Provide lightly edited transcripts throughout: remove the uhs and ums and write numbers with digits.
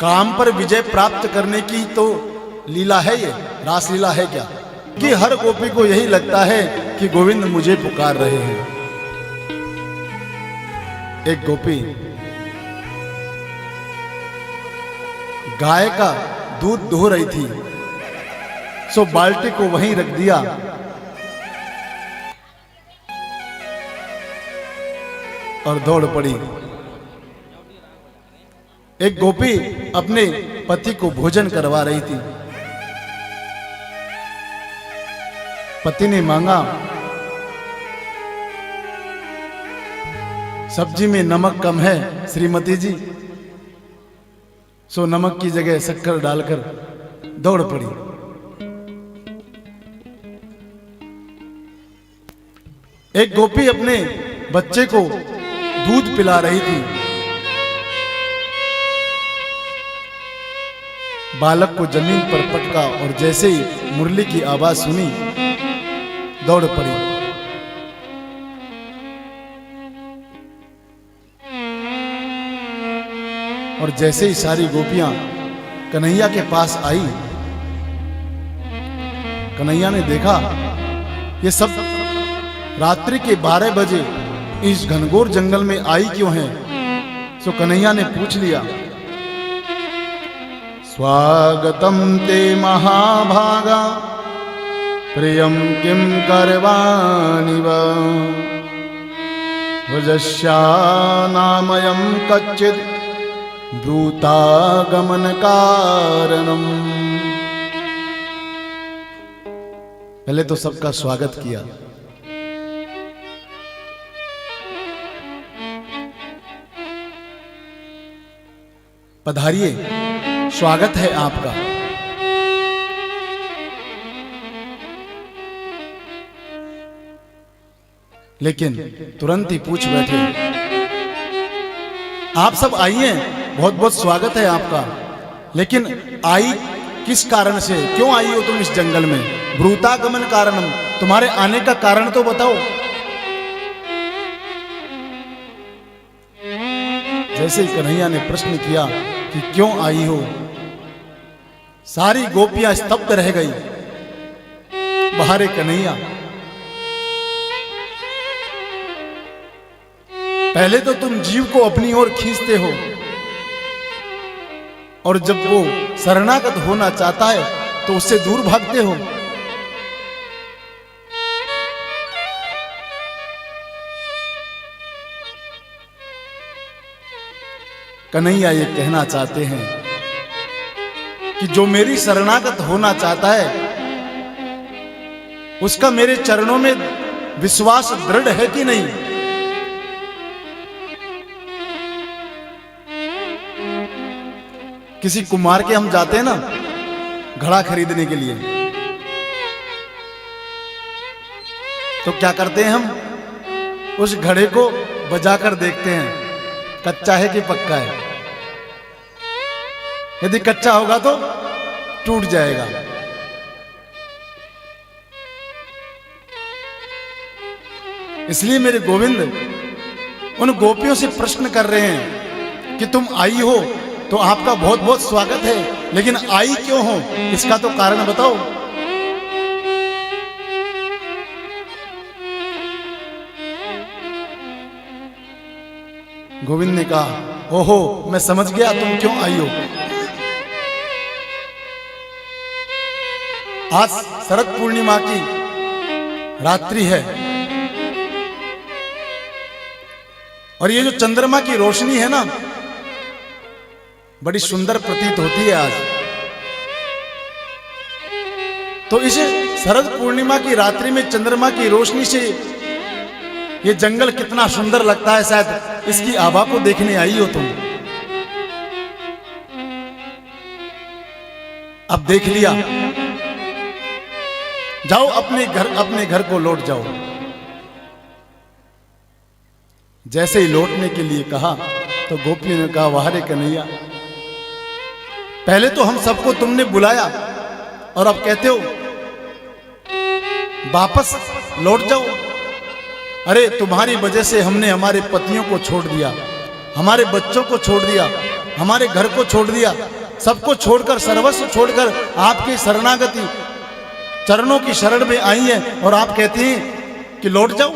काम पर विजय प्राप्त करने की तो लीला है, ये रास लीला है क्या? कि हर गोपी को यही लगता है कि गोविंद मुझे पुकार रहे हैं। एक गोपी गाय का दूध दुह रही थी, सो बाल्टी को वहीं रख दिया और दौड़ पड़ी। एक गोपी अपने पति को भोजन करवा रही थी। पति ने मांगा, सब्जी में नमक कम है श्रीमती जी, सो नमक की जगह शक्कर डालकर दौड़ पड़ी। एक गोपी अपने बच्चे को दूध पिला रही थी। बालक को जमीन पर पटका और जैसे ही मुरली की आवाज सुनी दौड़ पड़ी। और जैसे ही सारी गोपियां कन्हैया के पास आई, कन्हैया ने देखा ये सब रात्रि के 12 बजे इस घनघोर जंगल में आई क्यों है। सो कन्हैया ने पूछ लिया, स्वागतम ते महाभागा प्रियम किम करवाणि वा व्रजस्यानामयं कच्चित् ब्रूतागमन कारणम। पहले तो सबका स्वागत किया। पधारिए, स्वागत है आपका। लेकिन तुरंत ही पूछ बैठे, आप सब आइए, बहुत बहुत स्वागत है आपका, लेकिन आई किस कारण से, क्यों आई हो तुम इस जंगल में? ब्रूतागमन कारणम, तुम्हारे आने का कारण तो बताओ। जैसे ही कन्हैया ने प्रश्न किया कि क्यों आई हो, सारी गोपियां स्तब्ध रह गई। बाहर कन्हैया, पहले तो तुम जीव को अपनी ओर खींचते हो और जब वो शरणागत होना चाहता है तो उससे दूर भागते हो। कन्हैया ये कहना चाहते हैं कि जो मेरी शरणागत होना चाहता है उसका मेरे चरणों में विश्वास दृढ़ है कि नहीं? किसी कुम्हार के हम जाते हैं ना घड़ा खरीदने के लिए, तो क्या करते हैं हम? उस घड़े को बजाकर देखते हैं कच्चा है कि पक्का है। यदि कच्चा होगा तो टूट जाएगा। इसलिए मेरे गोविंद उन गोपियों से प्रश्न कर रहे हैं कि तुम आई हो तो आपका बहुत बहुत स्वागत है, लेकिन आई क्यों हो, इसका तो कारण बताओ। गोविंद ने कहा, ओहो मैं समझ गया तुम क्यों आई हो। आज शरद पूर्णिमा की रात्रि है और ये जो चंद्रमा की रोशनी है ना, बड़ी सुंदर प्रतीत होती है आज। तो इस शरद पूर्णिमा की रात्रि में चंद्रमा की रोशनी से ये जंगल कितना सुंदर लगता है, शायद इसकी आभा को देखने आई हो तुम। अब देख लिया, जाओ अपने घर को लौट जाओ। जैसे ही लौटने के लिए कहा तो गोपियों ने कहा, वाह रे कन्हैया, पहले तो हम सबको तुमने बुलाया और अब कहते हो वापस लौट जाओ। अरे तुम्हारी वजह से हमने हमारे पतियों को छोड़ दिया, हमारे बच्चों को छोड़ दिया, हमारे घर को छोड़ दिया, सबको छोड़कर, सर्वस्व छोड़कर आपकी शरणागति चरणों की शरण में आई है और आप कहती हैं कि लौट जाओ।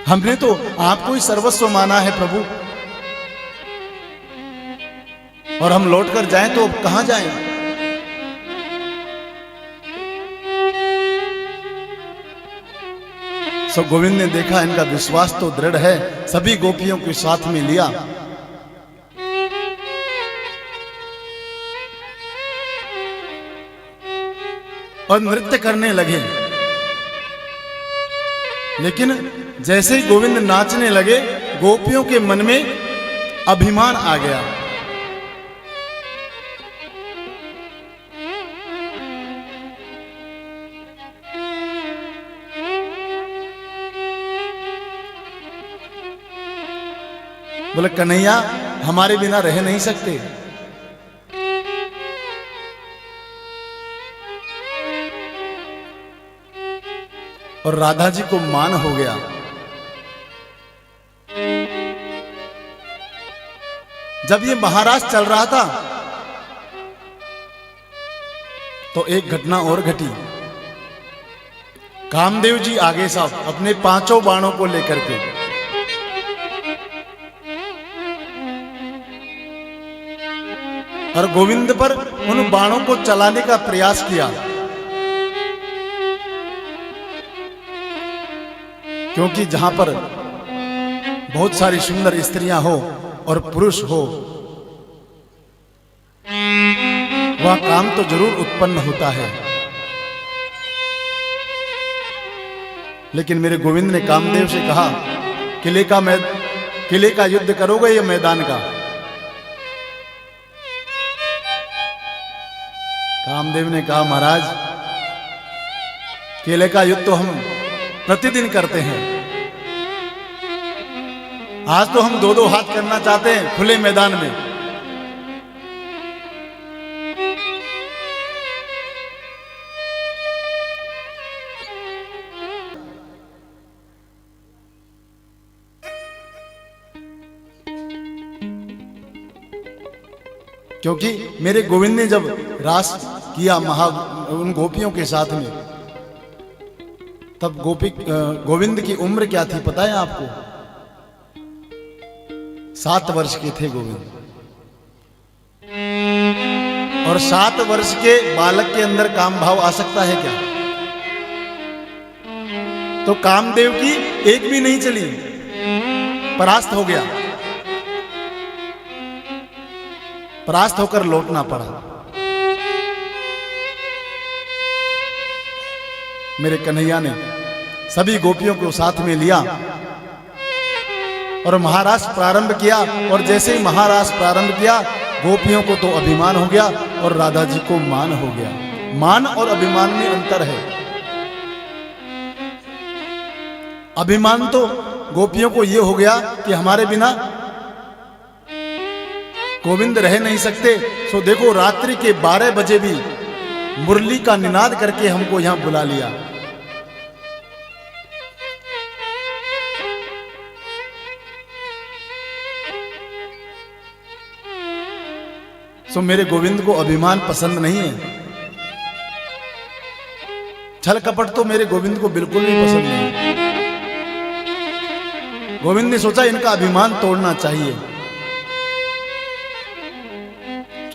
हमने तो आपको ही सर्वस्व माना है प्रभु, और हम लौटकर जाएं तो अब कहां जाएं? सो गोविंद ने देखा इनका विश्वास तो दृढ़ है, सभी गोपियों को साथ में लिया और नृत्य करने लगे। लेकिन जैसे ही गोविंद नाचने लगे, गोपियों के मन में अभिमान आ गया। बोले कन्हैया हमारे बिना रह नहीं सकते। और राधा जी को मान हो गया। जब ये महाराज चल रहा था तो एक घटना और घटी। कामदेव जी आगे साहब अपने 5 बाणों को लेकर के, और गोविंद पर उन बाणों को चलाने का प्रयास किया, क्योंकि जहां पर बहुत सारी सुंदर स्त्रियां हो और पुरुष हो, वह काम तो जरूर उत्पन्न होता है। लेकिन मेरे गोविंद ने कामदेव से कहा, किले का युद्ध करोगे या मैदान का? कामदेव ने कहा, महाराज किले का युद्ध तो हम प्रतिदिन करते हैं, आज तो हम 2-2 हाथ करना चाहते हैं खुले मैदान में। क्योंकि मेरे गोविंद ने जब रास किया उन गोपियों के साथ में, तब गोविंद की उम्र क्या थी पता है आपको? 7 वर्ष के थे गोविंद। और 7 वर्ष के बालक के अंदर काम भाव आ सकता है क्या? तो कामदेव की एक भी नहीं चली, परास्त हो गया, परास्त होकर लौटना पड़ा। मेरे कन्हैया ने सभी गोपियों को साथ में लिया और महारास प्रारंभ किया। और जैसे ही महारास प्रारंभ किया, गोपियों को तो अभिमान हो गया और राधा जी को मान हो गया। मान और अभिमान में अंतर है। अभिमान तो गोपियों को यह हो गया कि हमारे बिना गोविंद रह नहीं सकते। सो देखो रात्रि के 12 बजे भी मुरली का निनाद करके हमको यहां बुला लिया। सो मेरे गोविंद को अभिमान पसंद नहीं है। छल कपट तो मेरे गोविंद को बिल्कुल भी पसंद नहीं। गोविंद ने सोचा इनका अभिमान तोड़ना चाहिए।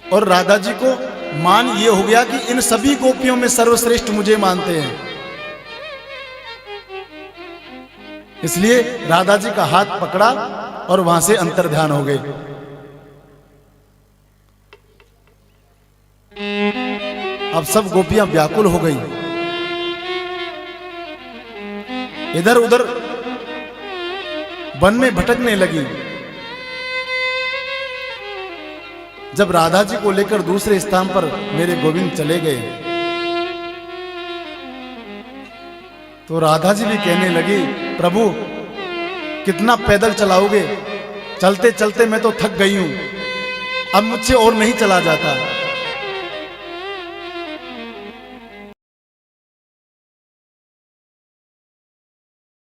और राधा जी को मान ये हो गया कि इन सभी गोपियों में सर्वश्रेष्ठ मुझे मानते हैं। इसलिए राधा जी का हाथ पकड़ा और वहां से अंतर्ध्यान हो गए। अब सब गोपियां व्याकुल हो गई, इधर उधर वन में भटकने लगी। जब राधा जी को लेकर दूसरे स्थान पर मेरे गोविंद चले गए, तो राधा जी भी कहने लगी, प्रभु कितना पैदल चलाओगे? चलते चलते मैं तो थक गई हूं, अब मुझसे और नहीं चला जाता।